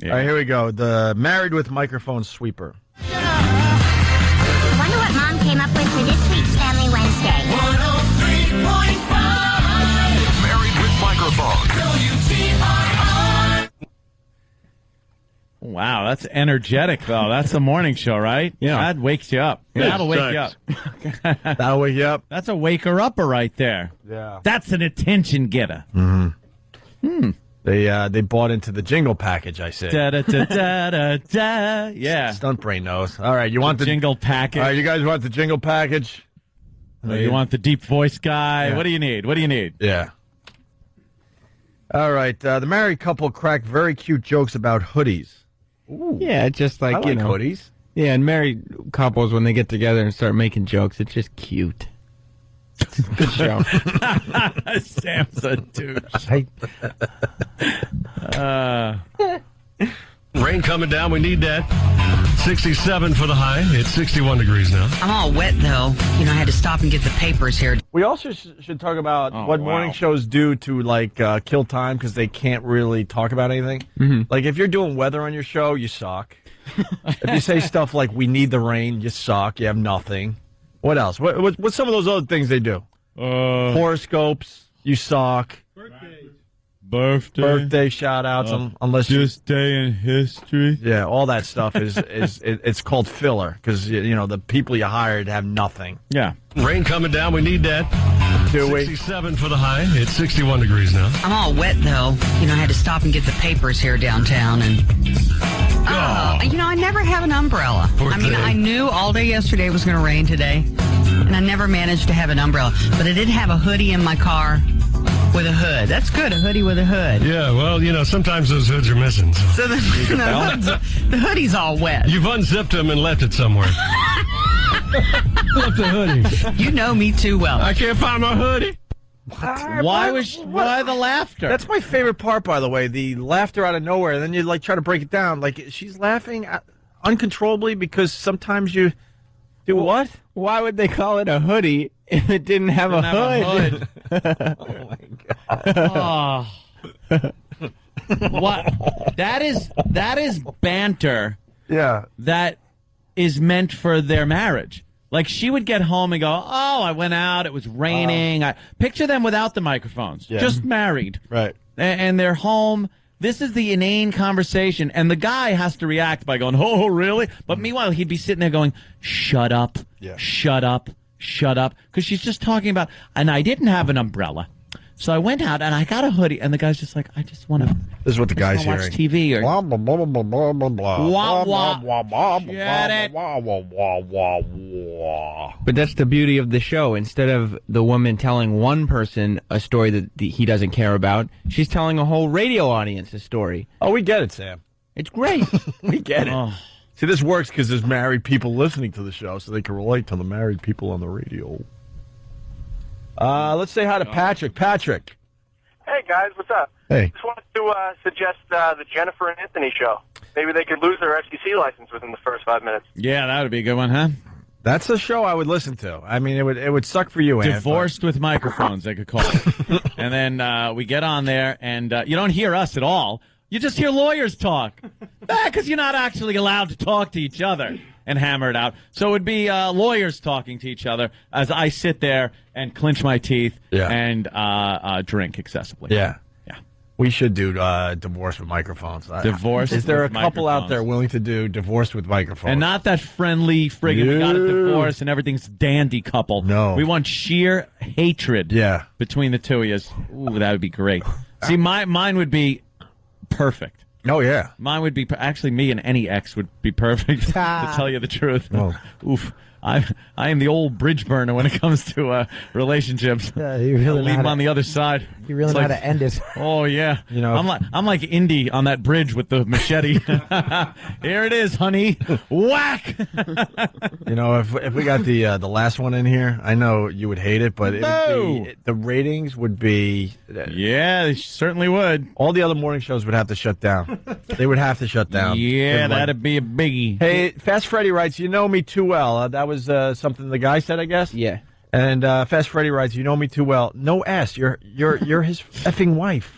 Yeah. All right, here we go. The Married with Microphone Sweeper. I wonder what Mom came up with for this week's Family Wednesday. 103.5 Married with Microphone. WTRI. Wow, that's energetic, though. That's a morning show, right? Yeah. That wakes you up. Yeah, That'll wake you up. That'll wake you up. That's a waker-upper right there. Yeah. That's an attention getter. They bought into the jingle package, I said. Da-da-da-da-da-da. Yeah. Stunt brain knows. All right, you want the jingle package? All right, you guys want the jingle package? You want the deep voice guy? Yeah. What do you need? What do you need? Yeah. All right, the married couple cracked very cute jokes about hoodies. Ooh. Yeah, just like, I like hoodies. Yeah, and married couples, when they get together and start making jokes, it's just cute. Good show. Sam's a douche. Rain coming down. We need that. 67 for the high. It's 61 degrees now. I'm all wet, though. You know, I had to stop and get the papers here. We also should talk about what wow. morning shows do to, like, kill time because they can't really talk about anything. Mm-hmm. Like, if you're doing weather on your show, you suck. If you say stuff like, we need the rain, you suck. You have nothing. What else? What's some of those other things they do? Horoscopes, you suck. Birthday shout-outs, unless Just day in history. Yeah, all that stuff is it's called filler because, you know, the people you hired have nothing. Yeah. Rain coming down. We need that. Do we? 67 for the high. It's 61 degrees now. I'm all wet, though. You know, I had to stop and get the papers here downtown. And, you know, I never have an umbrella. Poor I mean, thing. I knew all day yesterday it was going to rain today. And I never managed to have an umbrella. But I did have a hoodie in my car with a hood. That's good, a hoodie with a hood. Yeah, well, you know, sometimes those hoods are missing. So. So the hoodie's all wet. You've unzipped them and left it somewhere. Left the hoodie. You know me too well. I can't find my hoodie. Why the laughter? That's my favorite part, by the way, the laughter out of nowhere. And then you, like, try to break it down. Like, she's laughing uncontrollably because sometimes you do what? Why would they call it a hoodie if it didn't have a hood? Oh, my God. Oh. What? That is banter Yeah. that is meant for their marriage. Like, she would get home and go, oh, I went out, it was raining. I picture them without the microphones, Yeah. just married. Right. And they're home. This is the inane conversation. And the guy has to react by going, oh, really? But meanwhile, he'd be sitting there going, shut up, Yeah. shut up, shut up. Because she's just talking about, and I didn't have an umbrella. So I went out and I got a hoodie. And the guy's just like, I just want to This is what the guy's watch hearing. TV. Or, Blah, blah, blah, blah, blah, blah, blah. Wah, wah. Blah, blah, blah, Get it. blah, blah, blah, blah, blah. But that's the beauty of the show. Instead of the woman telling one person a story that he doesn't care about, she's telling a whole radio audience a story. Oh, we get it, Sam. It's great. We get it. Oh. See, this works because there's married people listening to the show, so they can relate to the married people on the radio. Let's say hi to Patrick. Patrick. Hey, guys, what's up? Hey. Just wanted to suggest the Jennifer and Anthony show. Maybe they could lose their FCC license within the first 5 minutes. yeah, that would be a good one, huh? That's a show I would listen to. I mean, it would suck for you, Ant. Divorced with microphones, they could call it. And then we get on there, and you don't hear us at all. You just hear lawyers talk. Because you're not actually allowed to talk to each other and hammer it out. So it would be lawyers talking to each other as I sit there and clench my teeth Yeah. and drink excessively. Yeah. Yeah. We should do divorce with microphones. Divorce Is there a with couple out microphones. there willing to do divorce with microphones? And not that friendly friggin' we got a No. divorce and everything's dandy couple. No. We want sheer hatred Yeah. between the two of you. Ooh, that would be great. See, mine would be perfect. Oh, yeah. Mine would be actually me and any ex would be perfect. To tell you the truth. Oh. Oof, I am the old bridge burner when it comes to relationships. Yeah, you really I'll know leave how them to- on the other side. You really It's know how like- to end it. Oh yeah, You know, I'm like Indy on that bridge with the machete. Here it is, honey. Whack. You know, if we got the last one in here, I know you would hate it, but it No. would be, the ratings would be. Yeah, they certainly would. All the other morning shows would have to shut down. They would have to shut down. Yeah, They'd like- that'd be a biggie. Hey, Fast Freddy writes, you know me too well. That was something the guy said, I guess. Yeah. And Fast Freddy writes, you know me too well. No S. You're his effing wife.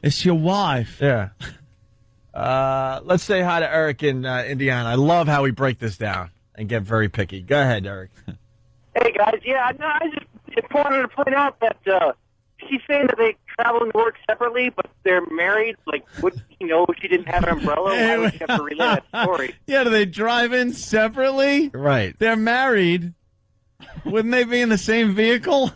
It's your wife. Yeah. Let's say hi to Eric in Indiana. I love how we break this down and get very picky. Go ahead, Eric. Hey, guys. Yeah, no, I just wanted to point out that she's saying that they travel and work separately, but they're married. Like, would she know she didn't have an umbrella? Why would she have to relay that story? Yeah, do they drive in separately? Right. They're married. Wouldn't they be in the same vehicle?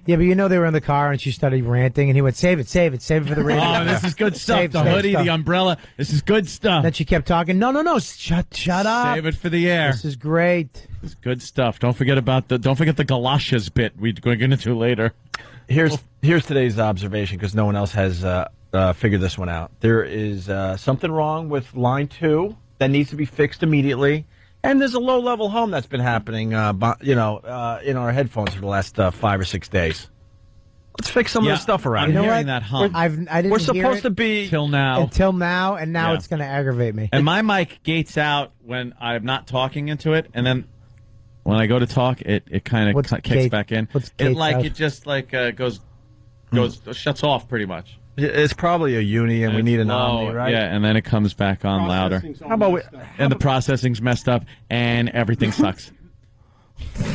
Yeah, but they were in the car and she started ranting, and he went, save it for the radio. Oh, this is good stuff. Save the hoodie, stuff. the umbrella. This is good stuff. Then she kept talking. No, shut up. Save it for the air. This is great. This is good stuff. Don't forget the galoshes bit we're going to get into later. Here's today's observation, because no one else has figured this one out. There is something wrong with line 2 that needs to be fixed immediately. And there's a low-level hum that's been happening, in our headphones for the last 5 or 6 days. Let's fix some of the stuff around I'm here. hearing that hum. I didn't We're hear supposed it to be until now. And now Yeah. it's going to aggravate me. And my mic gates out when I'm not talking into it, and then when I go to talk, it kind of kicks back in. It just shuts off pretty much. It's probably a uni, and we need an omni, right? Yeah, and then it comes back on louder. How about And the processing's messed up, and everything sucks.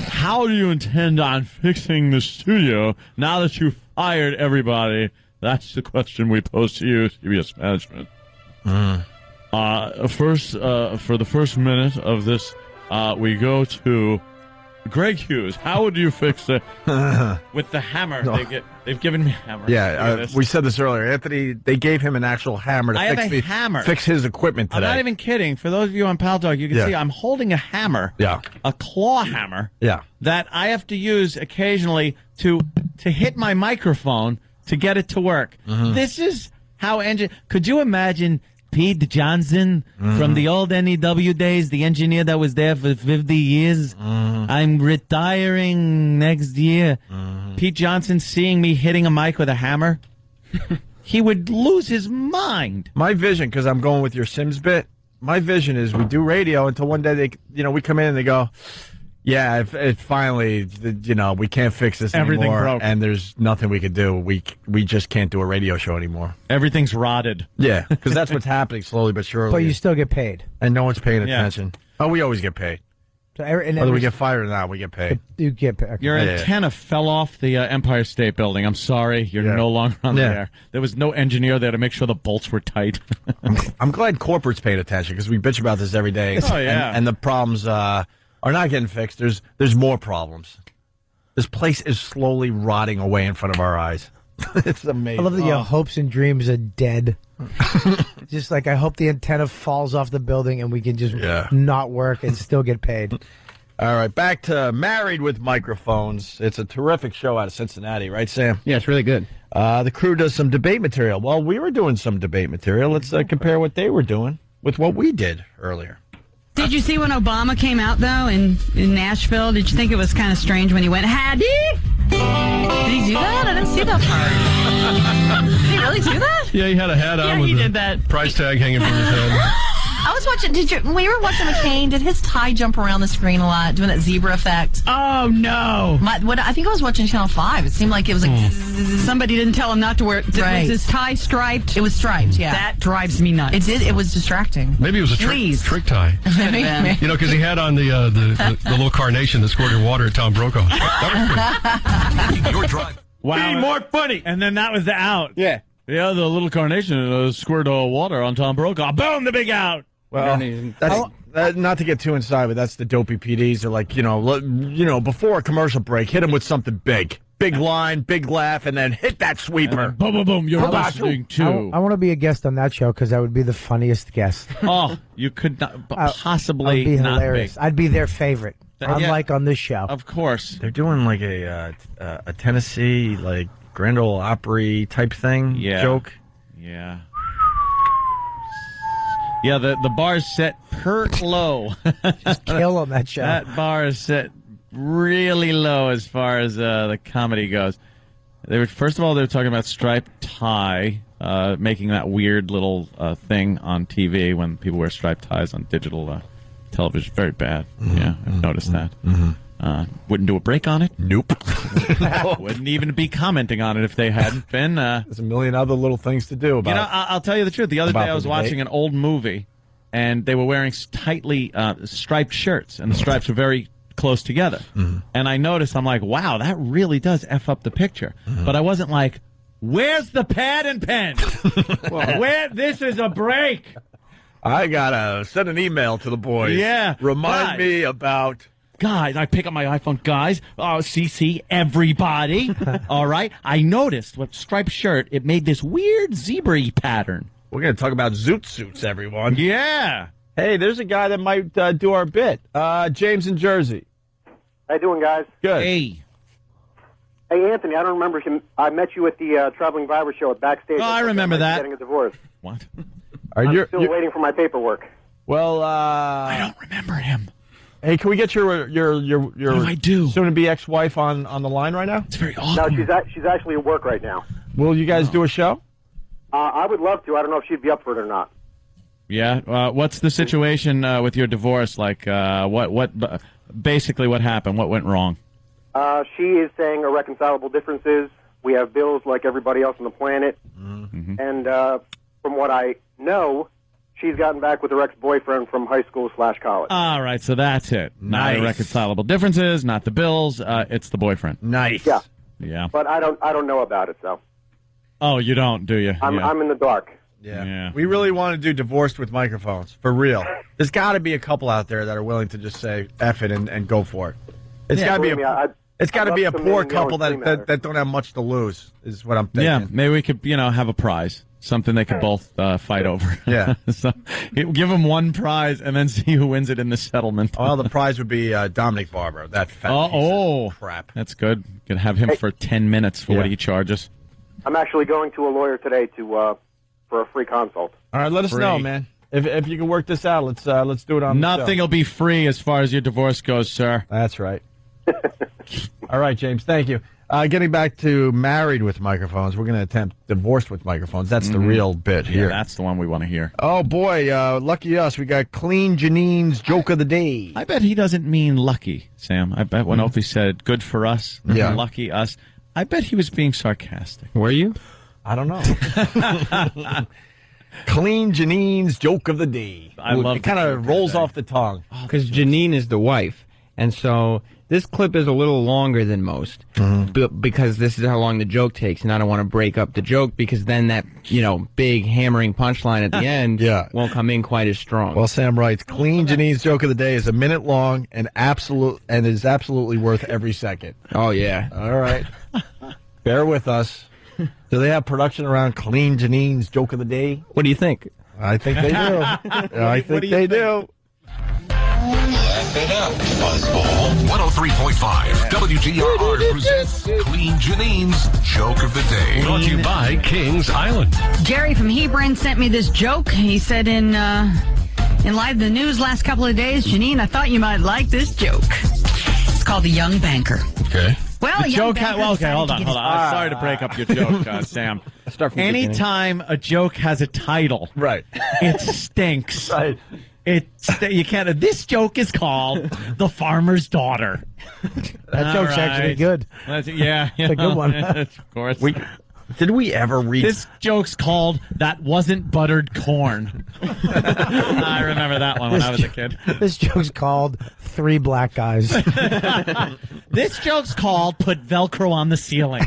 How do you intend on fixing the studio now that you've fired everybody? That's the question we pose to you, CBS management. For the first minute of this, we go to Greg Hughes. How would you fix it with the hammer? They've given me a hammer. Yeah, we said this earlier. Anthony, they gave him an actual hammer to hammer. fix his equipment today. I'm not even kidding. For those of you on Pal Dog, you can see I'm holding a hammer. Yeah. A claw hammer. Yeah. That I have to use occasionally to hit my microphone to get it to work. Mm-hmm. This is how could you imagine Pete Johnson from the old NEW days, the engineer that was there for 50 years? I'm retiring next year. Pete Johnson seeing me hitting a mic with a hammer, he would lose his mind. My vision, because I'm going with your Sims bit, my vision is we do radio until one day we come in and they go, yeah, it finally, we can't fix this Everything anymore, broke. and there's nothing we could do. We just can't do a radio show anymore. Everything's rotted. Yeah, because that's what's happening slowly but surely. But you still get paid. And no one's paying Yeah. attention. Oh, we always get paid. So Whether we get fired or not, we get paid. You get paid. Okay. Your antenna fell off the Empire State Building. I'm sorry. You're no longer on the air. There was no engineer there to make sure the bolts were tight. I'm glad corporate's paying attention, because we bitch about this every day. Oh, yeah. And the problems are not getting fixed. There's more problems. This place is slowly rotting away in front of our eyes. It's amazing. I love that your hopes and dreams are dead. Just like I hope the antenna falls off the building and we can just not work and still get paid. All right, back to Married with Microphones. It's a terrific show out of Cincinnati, right, Sam? Yeah, it's really good. The crew does some debate material. Well, we were doing some debate material. Let's compare what they were doing with what we did earlier. Did you see when Obama came out, though, in Nashville? Did you think it was kind of strange when he went, Hattie? Did he do that? I didn't see that part. Did he really do that? Yeah, he had a hat on Yeah, with he a did that. price tag hanging from his head. I was watching. When you were watching McCain, did his tie jump around the screen a lot, doing that zebra effect? Oh, no. I think I was watching Channel 5. It seemed like it was like Somebody didn't tell him not to wear it. Right. Was his tie striped? It was striped, yeah. That drives me nuts. It did. It was distracting. Maybe it was a trick tie. Maybe. You know, because he had on the little carnation that squirted water at Tom Brokaw. That was Your drive. Wow. Be more funny. And then that was the out. Yeah. Yeah, the little carnation squirted water on Tom Brokaw. Boom, the big out. Well, that's not to get too inside, but that's the dopey PDs. They're like, before a commercial break, hit them with something big. Big line, big laugh, and then hit that sweeper. Boom, boom, boom. You're listening to. I want to be a guest on that show because I would be the funniest guest. Oh, you could not possibly I'd be not hilarious. be. I'd be their favorite, unlike on this show. Of course. They're doing like a Tennessee, like Grand Ole Opry type thing joke. Yeah. Yeah, the bar is set pert low. Just kill on that show. That bar is set really low as far as the comedy goes. First of all, they were talking about striped tie, making that weird little thing on TV when people wear striped ties on digital television. Very bad. Yeah, I've noticed that. Wouldn't do a break on it. Nope. Wouldn't even be commenting on it if they hadn't been. There's a million other little things to do about I'll tell you the truth. The other day I was watching an old movie, and they were wearing tightly striped shirts, and the stripes were very close together. And I noticed, I'm like, wow, that really does F up the picture. But I wasn't like, where's the pad and pen? This is a break. I gotta send an email to the boys. Yeah. Remind me about... Guys, I pick up my iPhone. Guys, CC, everybody. All right? I noticed with striped shirt, it made this weird zebra-y pattern. We're going to talk about zoot suits, everyone. Yeah. Hey, there's a guy that might do our bit. James in Jersey. How you doing, guys? Good. Hey. Hey, Anthony, I don't remember him. I met you at the Traveling Barber Show at Backstage. Oh, I remember that. Getting a divorce. What? I'm still waiting for my paperwork. Well, I don't remember him. Hey, can we get your What do I do? soon-to-be ex-wife on the line right now? It's very No, awkward. she's actually at work right now. Will you guys do a show? I would love to. I don't know if she'd be up for it or not. Yeah. What's the situation with your divorce? Like, basically what happened? What went wrong? She is saying irreconcilable differences. We have bills like everybody else on the planet. And from what I know, she's gotten back with her ex-boyfriend from high school/college. All right, so that's it. Nice. Not irreconcilable differences, not the bills. It's the boyfriend. Nice. Yeah. Yeah. But I don't know about it, so Oh, you don't, do you? I'm in the dark. Yeah. We really want to do divorced with microphones, for real. There's got to be a couple out there that are willing to just say F it and go for it. It's got to be Believe me, it's got to I'd be a love to poor maybe yell couple and scream at her. that don't have much to lose, is what I'm thinking. Yeah, maybe we could, have a prize. Something they could both fight over. Yeah. So, give them one prize and then see who wins it in the settlement. Well, the prize would be Dominic Barber, that fat piece of crap. That's good. Could have him for 10 minutes for what he charges. I'm actually going to a lawyer today to for a free consult. All right, let us know, man. If you can work this out, let's do it on the show. Nothing will be free as far as your divorce goes, sir. That's right. All right, James, thank you. Getting back to married with microphones, we're going to attempt divorced with microphones. That's the real bit here. Yeah, that's the one we want to hear. Oh, boy, lucky us. We got Clean Janine's Joke of the Day. I bet he doesn't mean lucky, Sam. I bet when Opie said good for us, lucky us, I bet he was being sarcastic. Were you? I don't know. Clean Janine's Joke of the Day. I love it. Kind of rolls off the tongue. Because Janine is the wife. And so this clip is a little longer than most because this is how long the joke takes. And I don't want to break up the joke because then that, big hammering punchline at the end won't come in quite as strong. Well, Sam writes, Clean Janine's Joke of the Day is a minute long and is absolutely worth every second. Oh, yeah. All right. Bear with us. Do they have production around Clean Janine's Joke of the Day? What do you think? I think they do. I think they do. 103.5 WGRR presents Clean Janine's Joke of the Day. Brought to you by Kings Island. Jerry from Hebron sent me this joke. He said in Live the News last couple of days, Janine, I thought you might like this joke. It's called The Young Banker. Okay. Well, The joke hold on. Sorry to break up your joke, Sam. Start from the Anytime a joke has a title, right, it stinks. Right. You can't. This joke is called "The Farmer's Daughter." That joke's actually good. It's a good one. Of course. Did we ever read This joke's called "That Wasn't Buttered Corn." I remember that one when I was a kid. This joke's called Three Black Guys. This joke's called "Put Velcro on the Ceiling."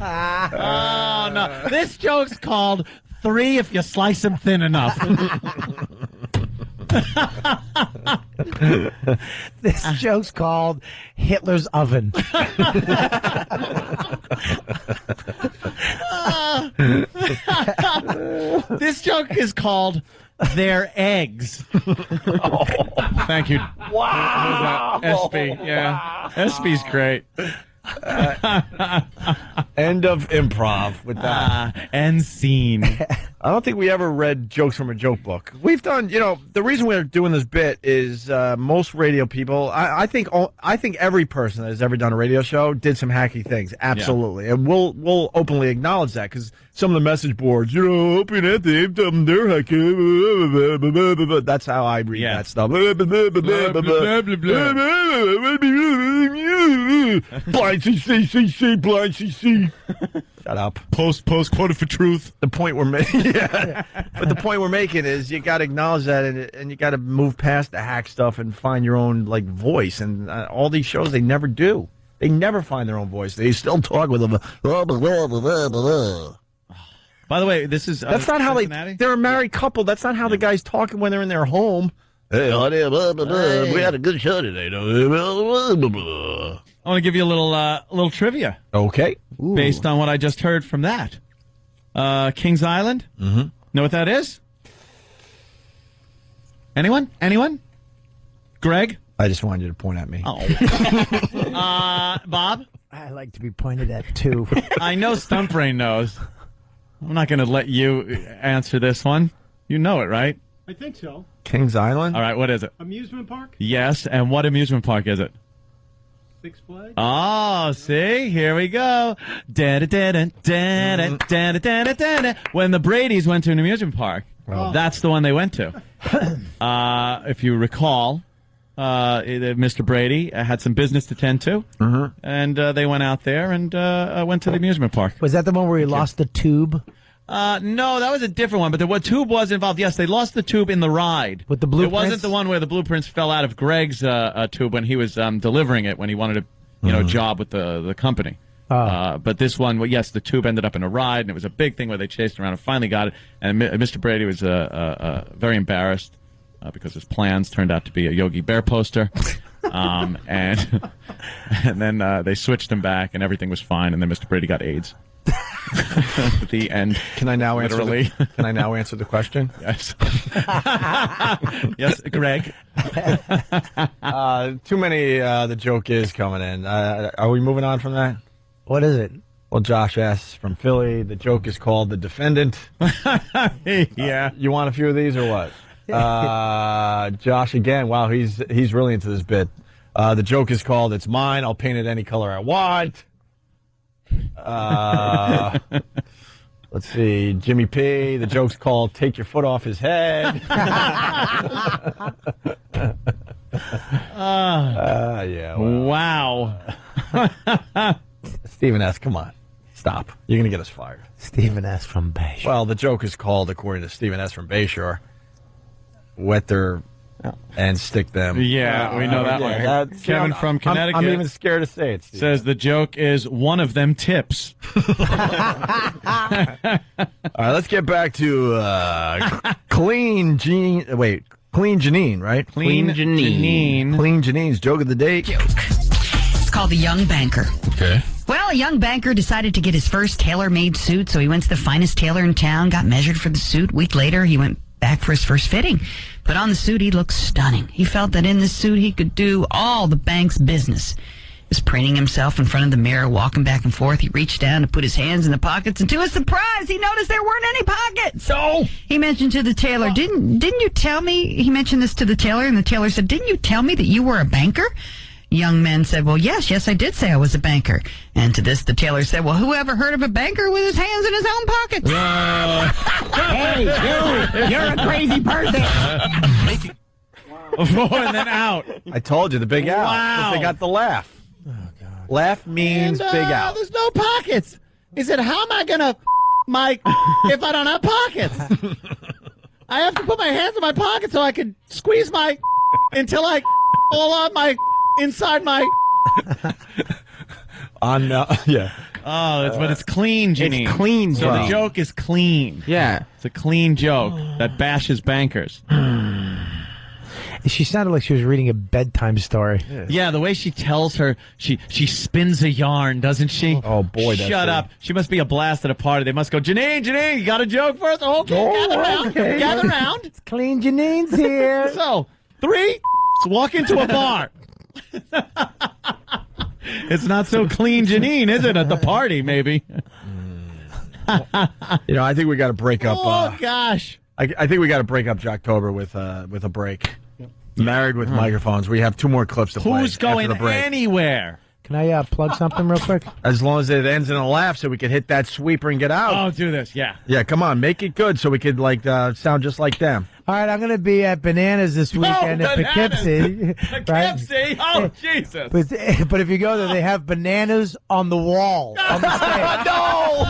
Oh no! This joke's called "Three If You Slice Them Thin Enough." This joke's called Hitler's Oven. This joke is called "Their Eggs." Thank you. Wow. SB, yeah. SB's great. End of improv with that. End scene. I don't think we ever read jokes from a joke book. We've done, the reason we're doing this bit is most radio people. I think every person that has ever done a radio show did some hacky things. Absolutely, and we'll openly acknowledge that because some of the message boards, open it, they're hacky. That's how I read that stuff. Blind CC, blind CC. Shut up. Post quoted for truth. The point we're making, but the point we're making is you got to acknowledge that, and you got to move past the hack stuff and find your own voice. And all these shows, they never do. They never find their own voice. They still talk with them. By the way, this is that's not how Cincinnati? They're a married couple. That's not how the guys talk when they're in their home. Hey, honey, we had a good show today. I want to give you a little trivia. Okay. Ooh. Based on what I just heard from that. Kings Island? Mm-hmm. Know what that is? Anyone? Greg? I just wanted you to point at me. Oh. Bob? I like to be pointed at, too. I know Stumpbrain knows. I'm not going to let you answer this one. You know it, right? I think so. Kings Island? All right, what is it? Amusement park? Yes, and what amusement park is it? Six Flags? Oh, see? Here we go. When the Bradys went to an amusement park, that's the one they went to. If you recall, Mr. Brady had some business to tend to, and they went out there and went to the amusement park. Was that the one where he lost the tube? No, that was a different one, but the tube was involved. Yes, they lost the tube in the ride. With the blueprints? It wasn't the one where the blueprints fell out of Greg's tube when he was delivering it, when he wanted a job with the company. But this one, well, yes, the tube ended up in a ride, and it was a big thing where they chased around and finally got it. And Mr. Brady was very embarrassed because his plans turned out to be a Yogi Bear poster. And then they switched him back, and everything was fine, and then Mr. Brady got AIDS. At the end. Can I now answer the question? Yes. Yes, Greg. Too many the joke is coming in. Are we moving on from that? What is it? Well, Josh S. from Philly. The joke is called The Defendant. Yeah. You want a few of these or what? Josh again. Wow, he's really into this bit. The joke is called It's Mine. I'll paint it any color I want. Let's see, Jimmy P. The joke's called "Take Your Foot Off His Head." Yeah. Wow. Stephen S. Come on, stop. You're gonna get us fired. Stephen S. from Bayshore. Well, the joke is called, according to Stephen S. from Bayshore, "Wet their and stick them." Yeah, we know that one. Kevin from Connecticut. I'm even scared to say it, Steve. Says the joke is one of them tips. All right, let's get back to Clean Janine, right? Clean Janine. Clean Janine's joke of the day. It's called The Young Banker. Okay. Well, a young banker decided to get his first tailor-made suit, so he went to the finest tailor in town, got measured for the suit. A week later, he went back for his first fitting. Put on the suit, he looked stunning. He felt that in this suit, he could do all the bank's business. He was preening himself in front of the mirror, walking back and forth. He reached down to put his hands in the pockets, and to his surprise, he noticed there weren't any pockets. So he mentioned to the tailor, didn't you tell me, he mentioned this to the tailor, and the tailor said, didn't you tell me that you were a banker? Young man said, well, yes, I did say I was a banker. And to this, the tailor said, well, who ever heard of a banker with his hands in his own pockets? Hey, you're a crazy person. And then out. I told you, the big out. Wow. They got the laugh. Oh, God. Laugh means big out. There's no pockets. He said, how am I going to, Mike, if I don't have pockets? I have to put my hands in my pocket so I can squeeze my until I fall out my inside my. Yeah. Oh, but it's clean, Janine. It's clean, So Janine. the joke is clean. Yeah. It's a clean joke that bashes bankers. She sounded like she was reading a bedtime story. Yeah, the way she tells her, she spins a yarn, doesn't she? Oh, boy. That's Shut up. She must be a blast at a party. They must go, Janine, you got a joke for us? Okay, gather round. It's Clean Janine's here. So, 3, walk into a bar. It's not so clean, Janine, is it, at the party, maybe? I think we got to break up. Oh, gosh. I think we got to break up Jocktober with a break. Married with microphones. We have 2 more clips to play. Who's going after the break. anywhere? Can I plug something real quick? As long as it ends in a laugh so we can hit that sweeper and get out. Oh, do this, yeah. Yeah, come on. Make it good so we could sound just like them. All right, I'm going to be at Bananas this weekend at Poughkeepsie. Poughkeepsie? Oh, Jesus. But if you go there, they have bananas on the wall on the stage. No!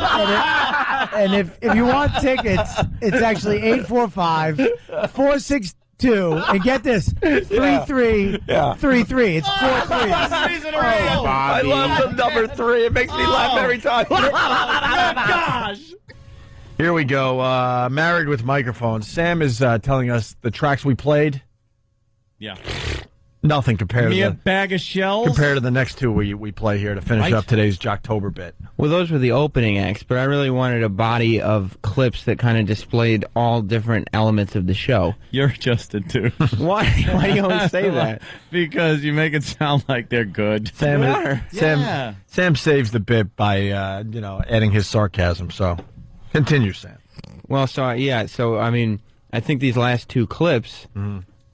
And if you want tickets, it's actually 845-462, and get this, 3333. It's 4 threes. I love the number 3. It makes me laugh every time. Gosh. Here we go. Married with microphones. Sam is telling us the tracks we played. Yeah. Nothing compared Me to a bag of shells? compared to the next 2 we play here to finish up today's Jocktober bit. Well, those were the opening acts, but I really wanted a body of clips that kind of displayed all different elements of the show. You're just a dude. Why? Why do you always say that? Because you make it sound like they're good. Sam saves the bit by adding his sarcasm. So continue, Sam. Well, so I mean, I think these last 2 clips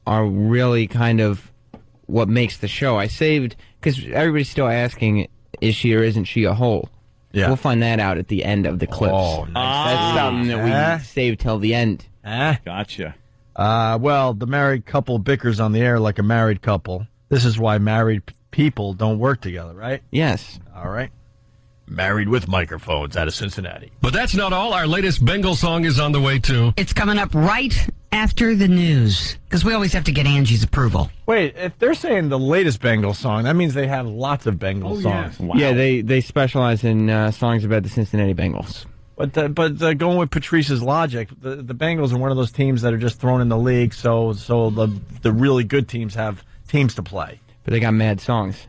are really kind of what makes the show. I saved, because everybody's still asking, is she or isn't she a hole? Yeah. We'll find that out at the end of the clips. Oh, nice. That's something that we saved till the end. Gotcha. Well, the married couple bickers on the air like a married couple. This is why married people don't work together, right? Yes. All right. Married with microphones out of Cincinnati. But that's not all. Our latest Bengal song is on the way, too. It's coming up right after the news, because we always have to get Angie's approval. Wait, if they're saying the latest Bengals song, that means they have lots of Bengals songs. Wow. Yeah, they specialize in songs about the Cincinnati Bengals. But going with Patrice's logic, the Bengals are one of those teams that are just thrown in the league, so the really good teams have teams to play. But they got mad songs.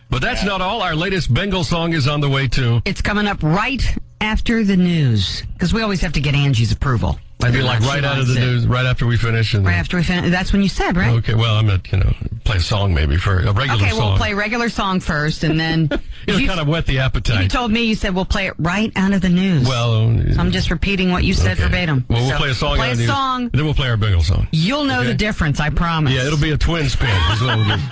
But that's not all. Our latest Bengal song is on the way, too. It's coming up right after the news, because we always have to get Angie's approval. I mean, like right out of the news, right after we finish. And right after we finish. That's when you said, right? Okay, well, I'm going to, play a song maybe for a regular Okay, song. we'll play a regular song first, and then... kind of whet the appetite. You told me, you said, we'll play it right out of the news. Well... So I'm just repeating what you said verbatim. Well, we'll play a song Play out of a the news, song. and then we'll play our Bengal song. You'll know the difference, I promise. Yeah, it'll be a twin spin. Is what it'll be.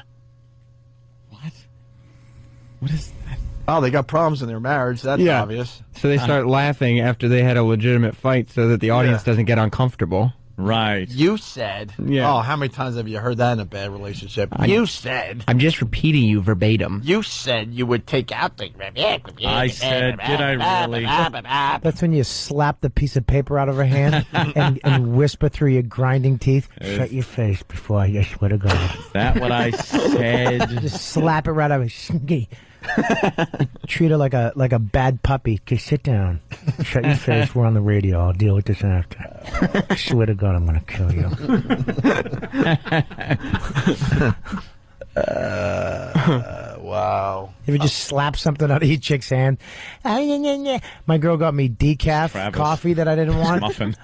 What is that? Oh, they got problems in their marriage. That's obvious. So they start laughing after they had a legitimate fight so that the audience doesn't get uncomfortable. Right. You said. Yeah. Oh, how many times have you heard that in a bad relationship? You said. I'm just repeating you verbatim. You said you would take out the... I said, did I really? That's when you slap the piece of paper out of her hand and whisper through your grinding teeth, shut your face before I swear to God. Is that what I said? Just slap it right out of her. Treat her like a bad puppy. Okay, sit down. Shut your face. We're on the radio. I'll deal with this after. I swear to God, I'm going to kill you. Wow. You ever just slap something out of your chick's hand? My girl got me decaf coffee that I didn't want. Muffin.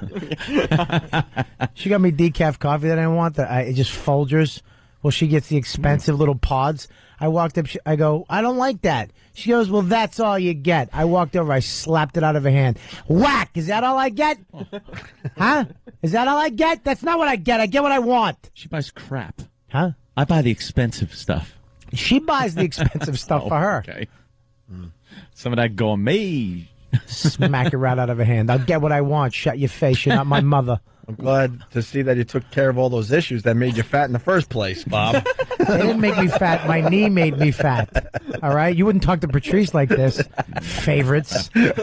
She got me decaf coffee that I didn't want. It just Folgers. Well, she gets the expensive little pods. I walked up. I go, I don't like that. She goes, well, that's all you get. I walked over. I slapped it out of her hand. Whack! Is that all I get? Huh? Is that all I get? That's not what I get. I get what I want. She buys crap. Huh? I buy the expensive stuff. She buys the expensive stuff for her. Okay. Some of that gourmet. Smack it right out of her hand. I'll get what I want. Shut your face. You're not my mother. I'm glad to see that you took care of all those issues that made you fat in the first place, Bob. They didn't make me fat. My knee made me fat. All right? You wouldn't talk to Patrice like this. Favorites. You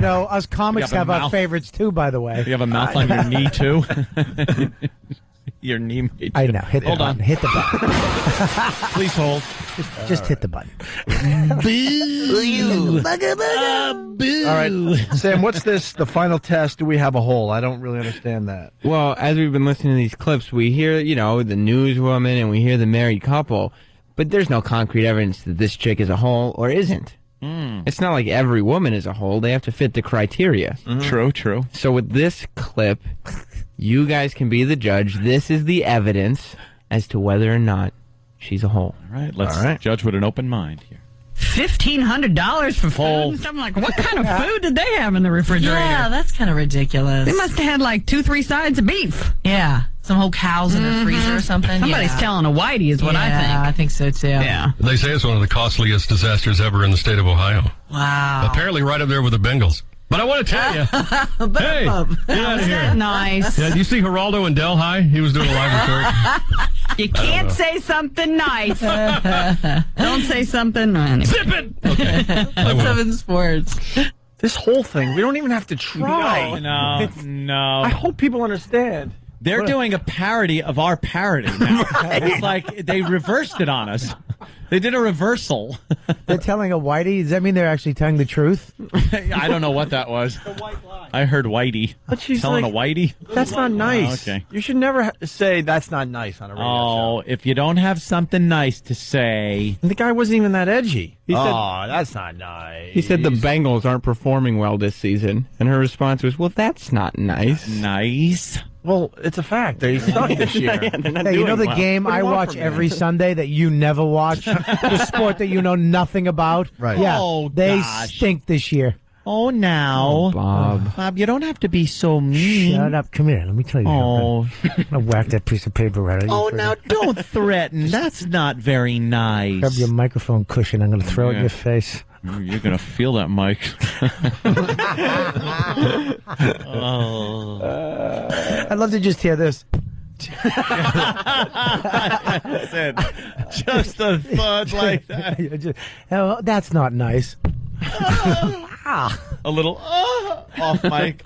know, us comics have our favorites, too, by the way. You have a mouth on your knee, too? Your knee made you. I know. Hold on. Hit the button. Please hold. Just hit the button. All right, Sam, what's this? The final test. Do we have a hole? I don't really understand that. Well, as we've been listening to these clips, we hear, the newswoman and we hear the married couple, but there's no concrete evidence that this chick is a hole or isn't. It's not like every woman is a hole. They have to fit the criteria. True. So with this clip, you guys can be the judge. This is the evidence as to whether or not she's a hole. All right, let's judge with an open mind here. $1,500 for food and stuff. I'm like, what kind of food did they have in the refrigerator? Yeah, that's kind of ridiculous. They must have had like 2-3 sides of beef. Yeah. Some whole cows in the freezer or something. Somebody's telling a whitey is what I think. Yeah, I think so too. Yeah. They say it's one of the costliest disasters ever in the state of Ohio. Wow. Apparently right up there with the Bengals. But I want to tell you, hey, get out of here. Nice. Yeah, do you see Geraldo in Delhi? He was doing a live report. You can't say something nice. Don't say something nice. Zip it! Okay. I will. 7 sports. This whole thing, we don't even have to try. No. I hope people understand. They're doing a parody of our parody now. It's like they reversed it on us. They did a reversal. They're telling a whitey? Does that mean they're actually telling the truth? I don't know what that was. The white lie. I heard whitey. But she's telling like, a whitey? That's not nice. Oh, okay. You should never say that's not nice on a radio Oh, show. if you don't have something nice to say. And the guy wasn't even that edgy. He said- That's not nice. He said the Bengals aren't performing well this season, and her response was, "Well, that's not nice." Nice. Well, it's a fact. They suck this year. Yeah, they're not Hey, you know doing the well. game What do I you want watch from me? every Sunday that you never watch? The sport that you know nothing about? Right. Yeah, Oh, they gosh. stink this year. Oh, now. Bob. You don't have to be so mean. Shut up. Come here. Let me tell you Oh. something. I'm going to whack that piece of paper right out of you. Oh, for now you. don't threaten. That's not very nice. Grab your microphone cushion. I'm going to throw it in Yeah. your face. You're going to feel that, Mike. Oh. I'd love to just hear this. I said, just a thought like that. Oh, that's not nice. A little off mic.